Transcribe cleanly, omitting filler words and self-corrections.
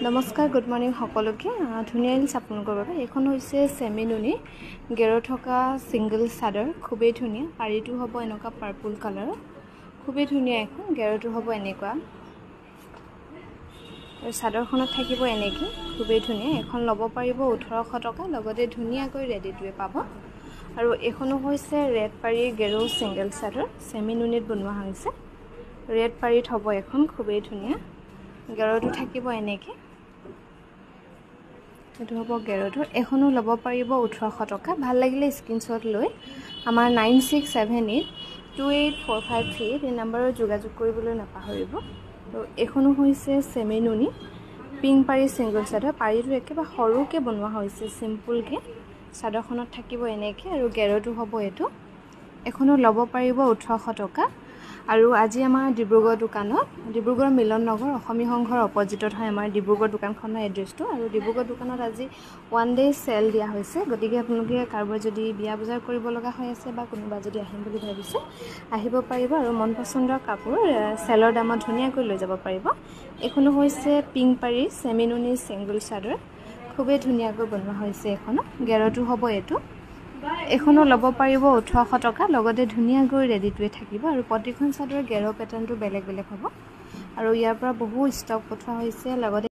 নমস্কাৰ good morning সকলোকে ধুনীয়া ৰিলছ আপোনালোকৰ বাবে এখন হৈছে সেমি নুনি গেৰো থকা সিঙ্গল চাদৰ খুবেই ধুনীয়া পাৰিটো হ'ব এনেকুৱা পাৰ্পল কালাৰ খুবেই ধুনীয়া এখন গেৰোটো হ'ব এনেকুৱা আৰু চাদৰখনত থাকিব এনেকৈ খুবেই ধুনীয়া এখন ল'ব পাৰিব 1800 টকা লগতে ধুনীয়াকৈ ৰেডিটোৱে পাব আৰু এখনো হৈছে ৰেড পাৰি গেৰো সিঙ্গল চাদৰ সেমি নুনিত বনোৱা হৈছে ৰেড পাৰিত হ'ব এখন খুবেই ধুনীয়া গেৰোটো থাকিব এনেকৈ এটো হ'ব গেৰোটো এখনো ল'ব পাৰিব 1800 টকা ভাল লাগিলে স্ক্ৰিনশ্বট লৈ আমাৰ 9678284538 এই নম্বৰত যোগাযোগ কৰিবলৈ নাপাহৰিব তো এখনো হৈছে সেমি নুনি পিং পাৰি সিঙ্গল চাদৰ পাৰিটো একেবাৰে সৰুকে বনোৱা হৈছে সিম্পলকে চাদৰখনত থাকিব এনেকৈ আৰু গেৰোটো হ'ব এটো এখনো ল'ব পাৰিব 1800 টকা আৰু আজি আমাৰ ডিব্ৰুগড় দোকানত ডিব্ৰুগড় মিলন নগৰ অসমী সংঘৰ অপজিটত হয় আমাৰ ডিব্ৰুগড় দোকানখনৰ এড্ৰেছটো আৰু ডিব্ৰুগড় দোকানত আজি 1 ডে সেল দিয়া হৈছে গতিকে আপোনালোকে কাৰোবাৰ যদি বিয়া বজাৰ কৰিব লগা হৈ আছে বা কোনোবা যদি আহিম বুলি ভাবিছে আহিব পাৰিব আৰু মন পছন্দৰ কাপোৰ সেলৰ দামত ধুনীয়াকৈ লৈ যাব পাৰিব এখনো হৈছে পিং পাৰি সেমি নুনি সিঙ্গল চাদৰ খুবেই ধুনীয়াকৈ বনোৱা হৈছে এখন গেৰোটো হ'ব এটো এখনো ল'ব পাৰিব 1800 টকা লগতে ধুনীয়াকৈ ৰেডিটোৱে থাকিব আৰু প্ৰতিখন চাদৰ গেৰো প্যাটাৰ্নটো বেলেগ বেলেগ হ'ব আৰু ইয়াৰ পৰা বহু ষ্টক পঠোৱা হৈছে লগতে